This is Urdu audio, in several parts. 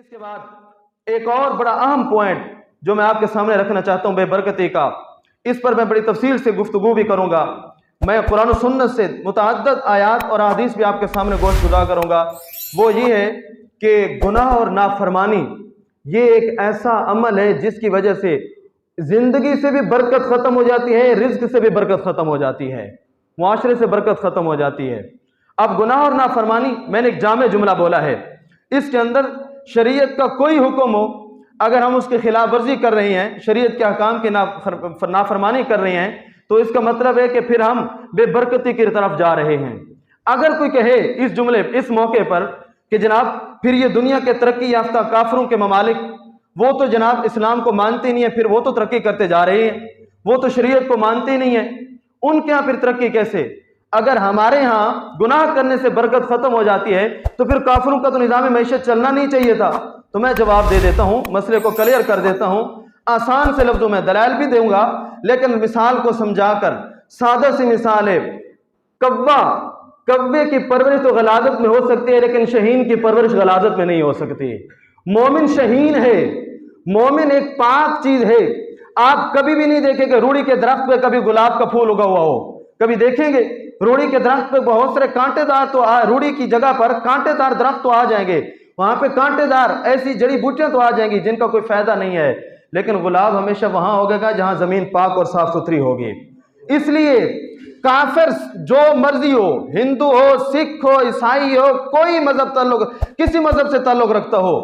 اس کے بعد ایک اور بڑا اہم پوائنٹ جو میں آپ کے سامنے رکھنا چاہتا ہوں بے برکتی کا، اس پر میں بڑی تفصیل سے گفتگو بھی کروں گا۔ میں قرآن و سنت سے متعدد آیات اور احادیث بھی آپ کے سامنے گوشت گزار کروں گا۔ وہ یہ ہے کہ گناہ اور نافرمانی یہ ایک ایسا عمل ہے جس کی وجہ سے زندگی سے بھی برکت ختم ہو جاتی ہے، رزق سے بھی برکت ختم ہو جاتی ہے، معاشرے سے برکت ختم ہو جاتی ہے۔ اب گناہ اور نافرمانی، میں نے ایک جامع جملہ بولا ہے، اس کے اندر شریعت کا کوئی حکم ہو، اگر ہم اس کی خلاف ورزی کر رہے ہیں، شریعت کے احکام کی نافرمانی کر رہے ہیں، تو اس کا مطلب ہے کہ پھر ہم بے برکتی کی طرف جا رہے ہیں۔ اگر کوئی کہے اس موقع پر کہ جناب پھر یہ دنیا کے ترقی یافتہ کافروں کے ممالک، وہ تو جناب اسلام کو مانتے نہیں ہیں، پھر وہ تو ترقی کرتے جا رہے ہیں، وہ تو شریعت کو مانتے ہی نہیں ہیں، ان کے ہاں پھر ترقی کیسے؟ اگر ہمارے ہاں گناہ کرنے سے برکت ختم ہو جاتی ہے تو پھر کافروں کا تو نظام معیشت چلنا نہیں چاہیے تھا۔ تو میں جواب دے دیتا ہوں، مسئلے کو کلیئر کر دیتا ہوں، آسان سے لفظوں میں دلائل بھی دوں گا، لیکن مثال کو سمجھا کر۔ سادہ سی مثال ہے، کوے کی پرورش تو غلاظت میں ہو سکتی ہے، لیکن شہین کی پرورش غلاظت میں نہیں ہو سکتی۔ مومن شہین ہے، مومن ایک پاک چیز ہے۔ آپ کبھی بھی نہیں دیکھیں کہ روڑی کے درخت پہ کبھی گلاب کا پھول اگا ہوا ہو، کبھی دیکھیں گے؟ روڑی کے درخت پہ بہت سارے کانٹے دار تو روڑی کی جگہ پر کانٹے دار درخت تو آ جائیں گے، وہاں پہ کانٹے دار ایسی جڑی بوٹیاں تو آ جائیں گی جن کا کوئی فائدہ نہیں ہے، لیکن گلاب ہمیشہ وہاں ہوگا گا جہاں زمین پاک اور صاف ستھری ہوگی۔ اس لیے کافر جو مرضی ہو، ہندو ہو، سکھ ہو، عیسائی ہو، کوئی کسی مذہب سے تعلق رکھتا ہو،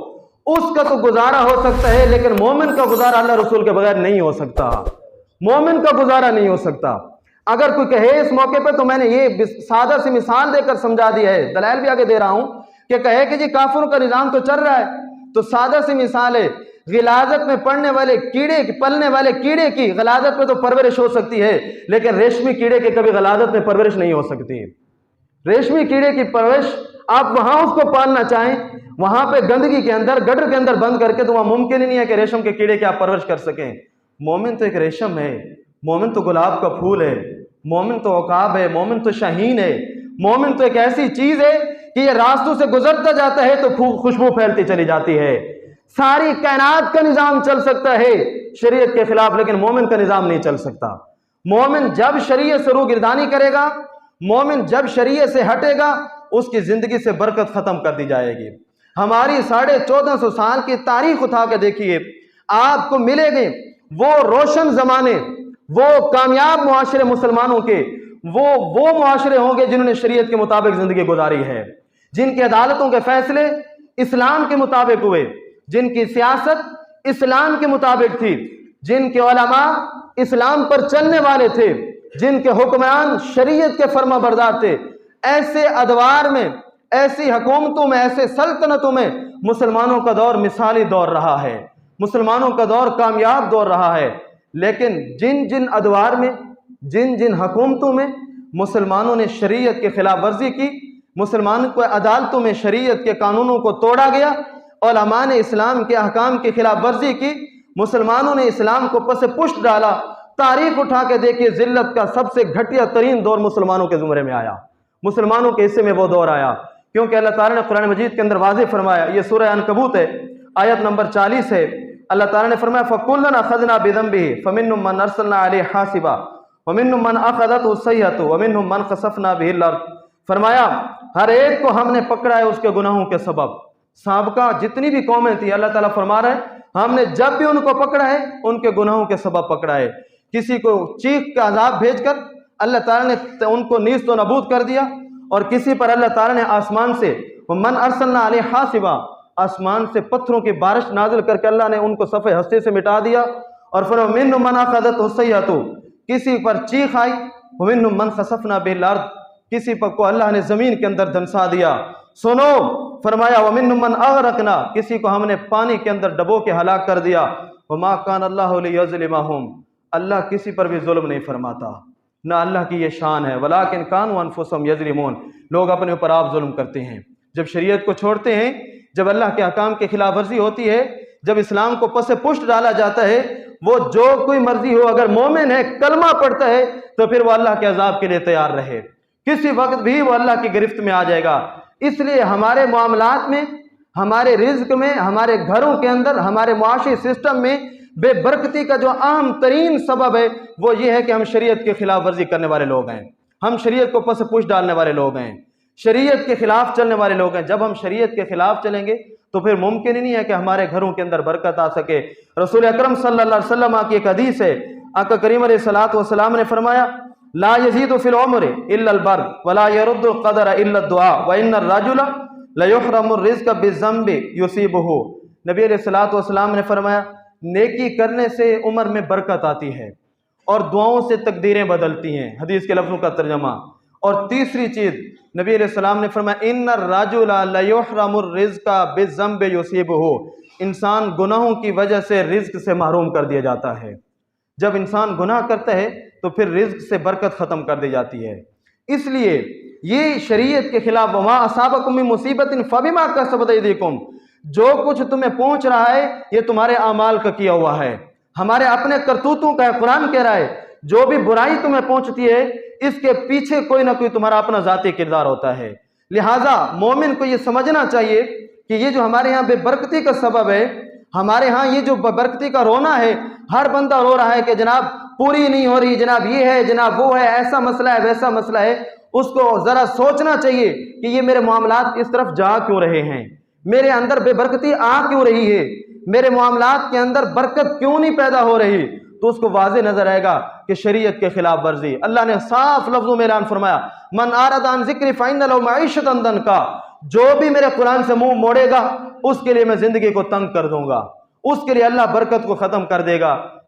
اس کا تو گزارا ہو سکتا ہے، لیکن مومن کا گزارا اللہ رسول کے بغیر نہیں ہو سکتا۔ مومن کا گزارا نہیں ہو سکتا۔ اگر کوئی کہے اس موقع پہ، تو میں نے یہ سادہ سی مثال دے کر سمجھا دیا ہے، دلائل بھی آگے دے رہا ہوں، کہ کہے کہ جی کافروں کا نظام تو چل رہا ہے، تو سادہ سی مثال ہے، غلاظت میں پلنے والے کیڑے کی غلاظت میں تو پرورش ہو سکتی ہے، لیکن ریشمی کیڑے کی کبھی غلاظت میں پرورش نہیں ہو سکتی۔ ریشمی کیڑے کی پرورش آپ وہاں اس کو پالنا چاہیں، وہاں پہ گندگی کے اندر، گٹر کے اندر بند کر کے، تو وہاں ممکن ہی نہیں ہے کہ ریشم کے کیڑے کی آپ پرورش کر سکیں۔ مومن تو ایک ریشم ہے، مومن تو گلاب کا پھول ہے، مومن تو عقاب ہے، مومن تو شاہین ہے، مومن تو ایک ایسی چیز ہے کہ یہ راستوں سے گزرتا جاتا ہے تو خوشبو پھیلتی چلی جاتی ہے۔ ساری کائنات کا نظام چل سکتا ہے شریعت کے خلاف، لیکن مومن کا نظام نہیں چل سکتا۔ مومن جب شریعت سے روگردانی کرے گا، مومن جب شریعت سے ہٹے گا، اس کی زندگی سے برکت ختم کر دی جائے گی۔ ہماری 1450 سال کی تاریخ اٹھا کے دیکھیے، آپ کو ملے گے وہ روشن زمانے، وہ کامیاب معاشرے مسلمانوں کے، وہ معاشرے ہوں گے جنہوں نے شریعت کے مطابق زندگی گزاری ہے، جن کی عدالتوں کے فیصلے اسلام کے مطابق ہوئے، جن کی سیاست اسلام کے مطابق تھی، جن کے علماء اسلام پر چلنے والے تھے، جن کے حکمران شریعت کے فرما بردار تھے۔ ایسے ادوار میں، ایسی حکومتوں میں، ایسے سلطنتوں میں مسلمانوں کا دور مثالی دور رہا ہے، مسلمانوں کا دور کامیاب دور رہا ہے۔ لیکن جن ادوار میں، جن حکومتوں میں مسلمانوں نے شریعت کے خلاف ورزی کی، مسلمانوں کو عدالتوں میں شریعت کے قانونوں کو توڑا گیا، علماء نے اسلام کے احکام کی خلاف ورزی کی، مسلمانوں نے اسلام کو پس پشت ڈالا، تاریخ اٹھا کے دیکھیے ذلت کا سب سے گھٹیا ترین دور مسلمانوں کے زمرے میں آیا، مسلمانوں کے حصے میں وہ دور آیا، کیونکہ اللہ تعالیٰ نے قرآن مجید کے اندر واضح فرمایا، یہ سورہ عنکبوت ہے، آیت نمبر 40 ہے، اللہ تعالیٰ نے فرمایا فَكُلًّا أَخَذْنَا بِذَنبِهِ فَمِنْهُمْ مَنْ أَرْسَلْنَا عَلَيْهِ حَاصِبًا وَمِنْهُمْ مَنْ أَخَذَتْهُ الصَّيْحَةُ وَمِنْهُمْ مَنْ خَسَفْنَا بِهِ الْأَرْضَ۔ فرمایا ہر ایک کو ہم نے پکڑا ہے اس کے گناہوں کے سبب۔ سابقہ جتنی بھی قومیں تھیں، اللہ تعالیٰ فرما رہے ہیں ہم نے جب بھی ان کو پکڑا ہے ان کے گناہوں کے سبب پکڑا ہے۔ کسی کو چیخ کا عذاب بھیج کر اللہ تعالیٰ نے ان کو نیست و نابود کر دیا، اور کسی پر اللہ تعالیٰ نے آسمان سے من ارسلنا علیہ حاصبا، آسمان سے پتھروں کی بارش نازل کر کے اللہ نے ان کو صفحے ہستی سے مٹا دیا، اور فرمایا منہم من اخذتہ الصیحۃ، کسی پر چیخ آئی، ومنہم من خسفنا بالارض، کسی پر کو اللہ نے زمین کے اندر دھنسا دیا۔ سنو، فرمایا ومنہم من اغرقنا، کسی کو ہم نے پانی کے اندر ڈبو کے ہلاک کر دیا۔ وما کان اللہ لیظلمہم، اللہ کسی پر بھی ظلم نہیں فرماتا، نہ اللہ کی یہ شان ہے، ولیکن کانوا انفسہم یظلمون، لوگ اپنے اوپر آپ ظلم کرتے ہیں۔ جب شریعت کو چھوڑتے ہیں، جب اللہ کے احکام کی خلاف ورزی ہوتی ہے، جب اسلام کو پس پشت ڈالا جاتا ہے، وہ جو کوئی مرضی ہو، اگر مومن ہے، کلمہ پڑھتا ہے، تو پھر وہ اللہ کے عذاب کے لیے تیار رہے، کسی وقت بھی وہ اللہ کی گرفت میں آ جائے گا۔ اس لیے ہمارے معاملات میں ہمارے رزق میں، ہمارے گھروں کے اندر، ہمارے معاشی سسٹم میں بے برکتی کا جو اہم ترین سبب ہے وہ یہ ہے کہ ہم شریعت کے خلاف ورزی کرنے والے لوگ ہیں، ہم شریعت کو پس پوچھ ڈالنے والے لوگ ہیں، شریعت کے خلاف چلنے والے لوگ ہیں۔ جب ہم شریعت کے خلاف چلیں گے تو پھر ممکن ہی نہیں ہے کہ ہمارے گھروں کے اندر برکت آ سکے۔ رسول اکرم صلی اللہ علیہ وسلم کی ایک حدیث ہے، آقا کریم علیہ الصلوۃ والسلام نے فرمایا لا یزید فی العمر الا البر ولا يرد القدر الا الدعاء وان الرجل لیحرم الرزق بالذنب یصیبہ۔ نبی علیہ الصلوۃ والسلام نے فرمایا نیکی کرنے سے عمر میں برکت آتی ہے اور دعاؤں سے تقدیریں بدلتی ہیں، حدیث کے لفظوں کا ترجمہ۔ اور تیسری چیز نبی علیہ السلام نے فرمایا ان الرجل لیحرم الرزق بالذنب یصیبہ، انسان گناہوں کی وجہ سے رزق سے محروم کر دیا جاتا ہے۔ جب انسان گناہ کرتا ہے تو پھر رزق سے برکت ختم کر دی جاتی ہے۔ اس لیے یہ شریعت کے خلاف وما اصابکم من مصیبت فبما کسبت ایدیکم، جو کچھ تمہیں پہنچ رہا ہے یہ تمہارے اعمال کا کیا ہوا ہے، ہمارے اپنے کرتوتوں کا ہے۔ قرآن کہہ رہا ہے جو بھی برائی تمہیں پہنچتی ہے اس کے پیچھے کوئی نہ کوئی تمہارا اپنا ذاتی کردار ہوتا ہے۔ لہٰذا مومن کو یہ سمجھنا چاہیے کہ یہ جو ہمارے ہاں بے برکتی کا سبب ہے، ہمارے ہاں یہ جو برکتی کا رونا ہے، ہر بندہ رو رہا ہے کہ جناب پوری نہیں ہو رہی، جناب یہ ہے، جناب وہ ہے، ایسا مسئلہ ہے، ویسا مسئلہ ہے۔ اس کو ذرا سوچنا چاہیے کہ یہ میرے معاملات اس طرف جا کیوں رہے ہیں، میرے اندر بے برکتی آ کیوں رہی ہے، میرے معاملات کے اندر برکت کیوں نہیں پیدا ہو رہی، تو اس کو واضح نظر آئے گا کہ شریعت کے خلاف ورزی۔ اللہ نے صاف لفظوں میں اعلان فرمایا من اعرض عن ذکری فإن له معیشۃ ضنکا، جو بھی میرے قرآن سے منہ موڑے گا اس کے لیے میں زندگی کو تنگ کر دوں گا، اس کے لیے اللہ برکت کو ختم کر دے گا۔